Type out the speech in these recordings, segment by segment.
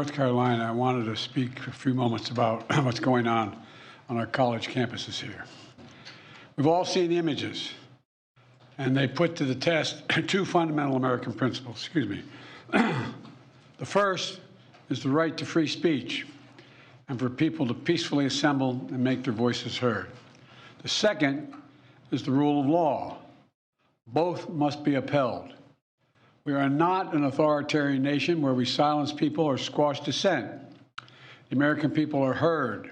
North Carolina, I wanted to speak a few moments about what's going on our college campuses here. We've all seen the images, and they put to the test two fundamental American principles. Excuse me. The first is the right to free speech and for people to peacefully assemble and make their voices heard. The second is the rule of law. Both must be upheld. We are not an authoritarian nation where we silence people or squash dissent. The American people are heard.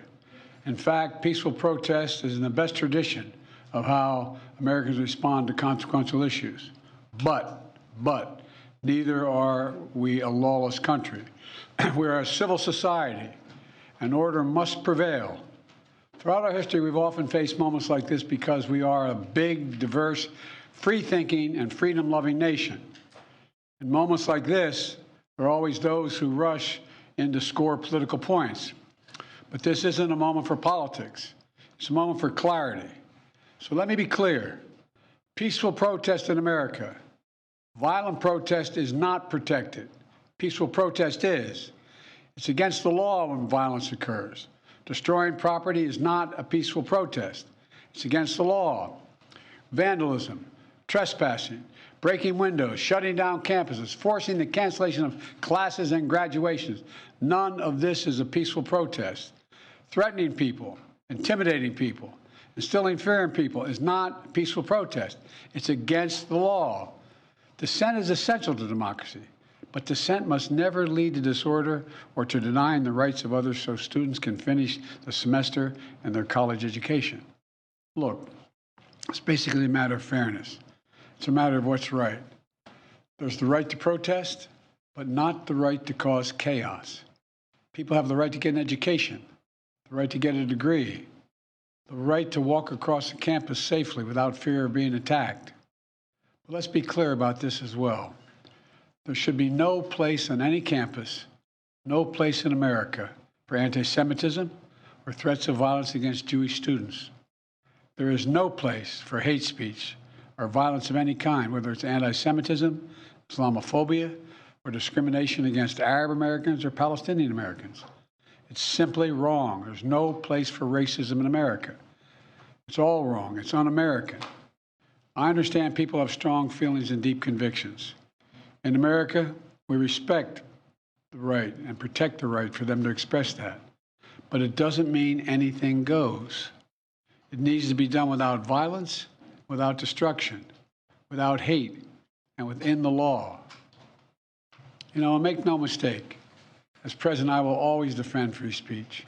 In fact, peaceful protest is in the best tradition of how Americans respond to consequential issues. But neither are we a lawless country. We are a civil society, and order must prevail. Throughout our history, we've often faced moments like this because we are a big, diverse, free-thinking, and freedom-loving nation. In moments like this, there are always those who rush in to score political points. But this isn't a moment for politics. It's a moment for clarity. So let me be clear. Peaceful protest in America. Violent protest is not protected. Peaceful protest is. It's against the law when violence occurs. Destroying property is not a peaceful protest. It's against the law. Vandalism, trespassing, breaking windows, shutting down campuses, forcing the cancellation of classes and graduations. None of this is a peaceful protest. Threatening people, intimidating people, instilling fear in people is not a peaceful protest. It's against the law. Dissent is essential to democracy, but dissent must never lead to disorder or to denying the rights of others so students can finish the semester and their college education. Look, it's basically a matter of fairness. It's a matter of what's right. There's the right to protest, but not the right to cause chaos. People have the right to get an education, the right to get a degree, the right to walk across the campus safely without fear of being attacked. But let's be clear about this as well. There should be no place on any campus, no place in America for anti-Semitism or threats of violence against Jewish students. There is no place for hate speech or violence of any kind, whether it's anti-Semitism, Islamophobia, or discrimination against Arab Americans or Palestinian Americans. It's simply wrong. There's no place for racism in America. It's all wrong. It's un-American. I understand people have strong feelings and deep convictions. In America, we respect the right and protect the right for them to express that. But it doesn't mean anything goes. It needs to be done without violence, without destruction, without hate, and within the law. You know, make no mistake, as president, I will always defend free speech,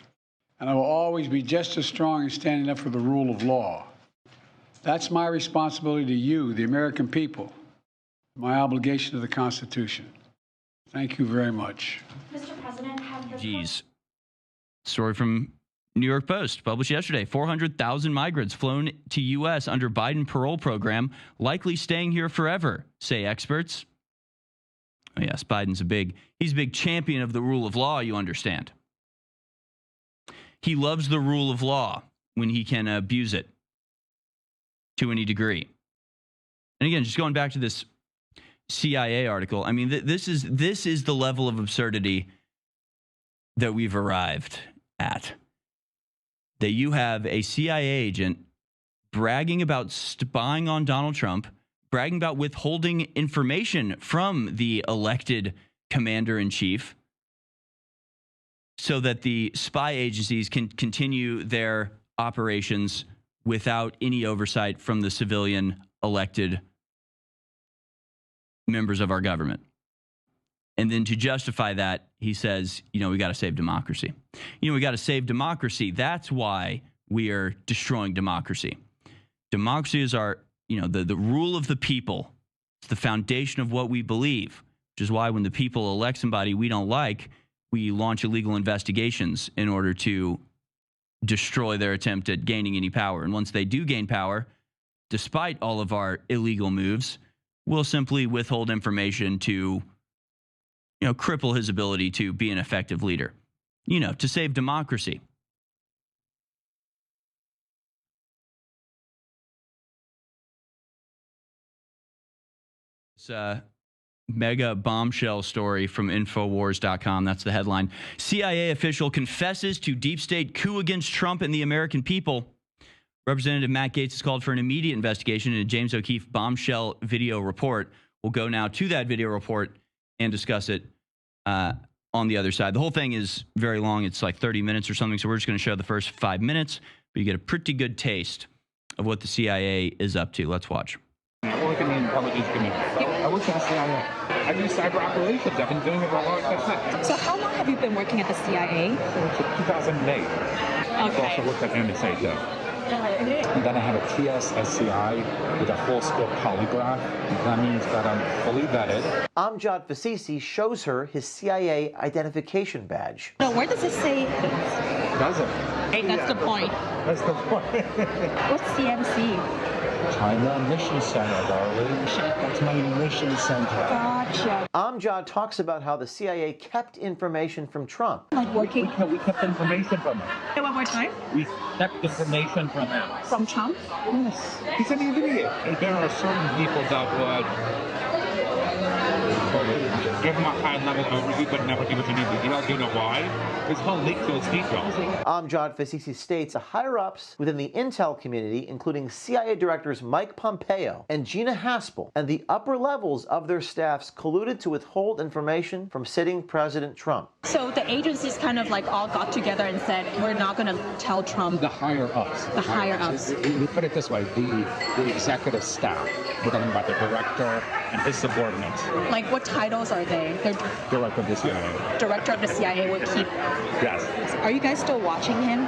and I will always be just as strong in standing up for the rule of law. That's my responsibility to you, the American people, my obligation to the Constitution. Thank you very much. Mr. President, Geez. Story from New York Post, published yesterday. 400,000 migrants flown to U.S. under Biden parole program, likely staying here forever, say experts. Oh, yes, Biden's he's a big champion of the rule of law, you understand. He loves the rule of law when he can abuse it to any degree. And again, just going back to this CIA article, I mean, this is the level of absurdity that we've arrived at. That you have a CIA agent bragging about spying on Donald Trump, bragging about withholding information from the elected commander-in-chief so that the spy agencies can continue their operations without any oversight from the civilian elected members of our government. And then to justify that, he says, we got to save democracy. We got to save democracy. That's why we are destroying democracy. Democracy is our, the rule of the people. It's the foundation of what we believe, which is why when the people elect somebody we don't like, we launch illegal investigations in order to destroy their attempt at gaining any power. And once they do gain power, despite all of our illegal moves, we'll simply withhold information to cripple his ability to be an effective leader, to save democracy. mega bombshell story from Infowars.com. That's the headline. CIA official confesses to deep state coup against Trump and the American people. Representative Matt Gaetz has called for an immediate investigation in a James O'Keefe bombshell video report. We'll go now to that video report and discuss it on the other side. The whole thing is very long. It's like 30 minutes or something, so we're just going to show the first 5 minutes, but you get a pretty good taste of what the CIA is up to. Let's watch. I work in the intelligence community. I work in the CIA. I do cyber operations. I've been doing it for a long time. So how long have you been working at the CIA? Since 2008. I've also worked at NSA too. And then I have a TSSCI with a full scope polygraph. That means that I'm fully vetted. Amjad Fasisi shows her his CIA identification badge. No, where does it say? Does it? Hey, that's the point. That's the point. What's CMC? China Mission Center, darling. That's my mission center. Gotcha. Amjad talks about how the CIA kept information from Trump. Like working. We kept information from him. Say one more time. We kept information from him. From Trump? Yes. He's an idiot. There are certain people that would give him a high-level overview, but never give us any details. You know why? It's called leak those details. Amjad Fasisi states higher-ups within the intel community, including CIA directors Mike Pompeo and Gina Haspel, and the upper levels of their staffs colluded to withhold information from sitting President Trump. So the agencies kind of like all got together and said, we're not going to tell Trump. The higher-ups. The higher-ups. We put it this way, the executive staff. We're talking about the director and his subordinates. Like what titles are they? They're Director of the CIA. director of the CIA would keep. Yes. Are you guys still watching him?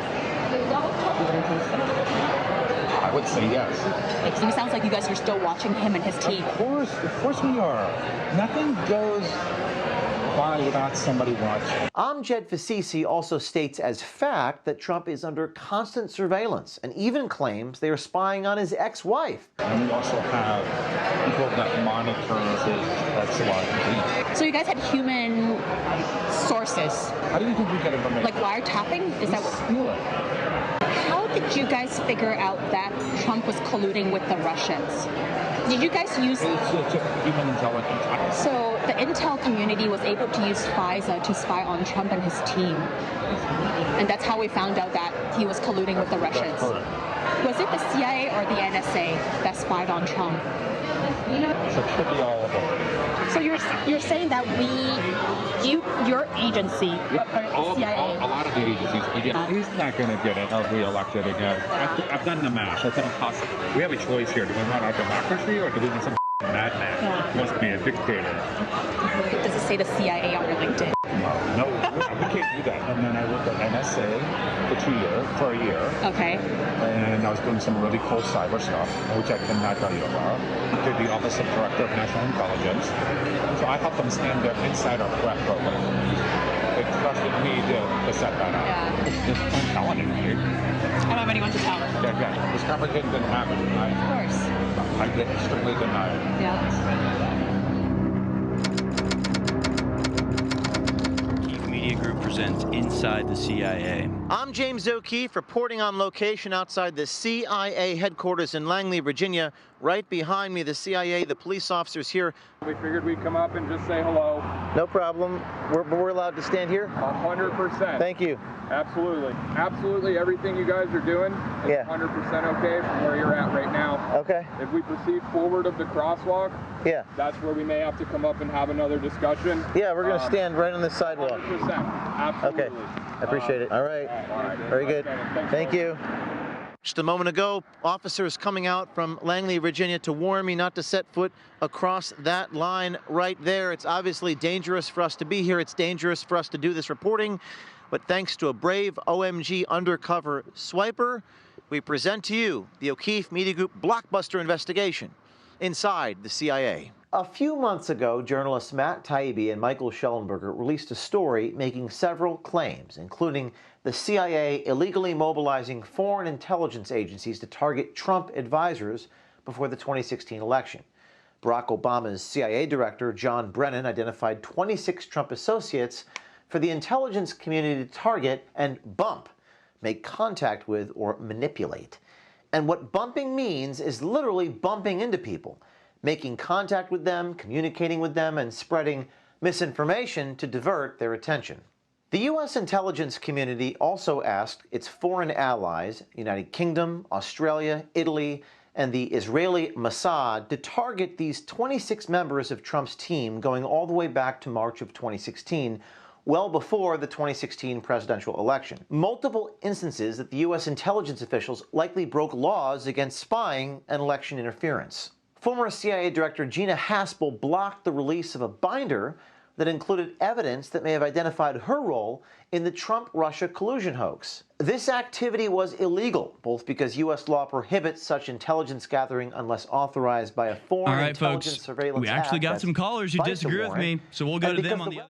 I would say yes. It sounds like you guys are still watching him and his team. Of course we are. Nothing goes by without somebody watching. Amjad Fasisi also states as fact that Trump is under constant surveillance and even claims they are spying on his ex-wife. And we also have people that monitor his ex-wife. So you guys had human sources, How do you think we get information? like wiretapping? Is that what? Steal it. How did you guys figure out that Trump was colluding with the Russians? Did you guys use... It's human intelligence. So the intel community was able to use FISA to spy on Trump and his team. And that's how we found out that he was colluding with the Russians. That's correct. Was it the CIA or the NSA that spied on Trump? So it should be all of them. So you're saying that your agency, CIA... A lot of the agencies, he's not going to get re-elected again. I've done the math. It's impossible. We have a choice here. Do we want our democracy or do we want some madman who wants to be a dictator? Does it say the CIA on your LinkedIn? No, we can't do that. And then I worked at NSA for a year. Okay. And I was doing some really cool cyber stuff, which I cannot tell you about. Did the Office of Director of National Intelligence. So I helped them stand up inside our threat program. They trusted me to set that up. Yeah. I'm telling you, dude. I don't have anyone to tell. Yeah. This conversation didn't happen. Of course. I get strictly denied. Yeah. Media Group presents Inside the CIA. I'm James O'Keefe reporting on location outside the CIA headquarters in Langley, Virginia. Right behind me, the CIA, the police officers here. We figured we'd come up and just say hello. No problem. We're allowed to stand here? 100%. Thank you. Absolutely. Absolutely everything you guys are doing is Yeah. 100% okay from where you're at right now. Okay. If we proceed forward of the crosswalk, Yeah. that's where we may have to come up and have another discussion. Yeah, we're going to stand right on this sidewalk. 100%. Absolutely. Okay. I appreciate it. All right. All right. Very good. Thanks, Thank you. Just a moment ago, officers coming out from Langley, Virginia to warn me not to set foot across that line right there. It's obviously dangerous for us to be here. It's dangerous for us to do this reporting. But thanks to a brave OMG undercover swiper, we present to you the O'Keefe Media Group blockbuster investigation inside the CIA. A few months ago, journalists Matt Taibbi and Michael Schellenberger released a story making several claims, including the CIA illegally mobilizing foreign intelligence agencies to target Trump advisors before the 2016 election. Barack Obama's CIA director, John Brennan, identified 26 Trump associates for the intelligence community to target and bump, make contact with, or manipulate. And what bumping means is literally bumping into people. making contact with them, communicating with them, and spreading misinformation to divert their attention. The U.S. intelligence community also asked its foreign allies, United Kingdom, Australia, Italy, and the Israeli Mossad, to target these 26 members of Trump's team going all the way back to March of 2016, well before the 2016 presidential election. Multiple instances that the U.S. intelligence officials likely broke laws against spying and election interference. Former CIA Director Gina Haspel blocked the release of a binder that included evidence that may have identified her role in the Trump-Russia collusion hoax. This activity was illegal, both because U.S. law prohibits such intelligence gathering unless authorized by a foreign intelligence surveillance act. We actually got some callers who disagree with me, so we'll go to them on the other.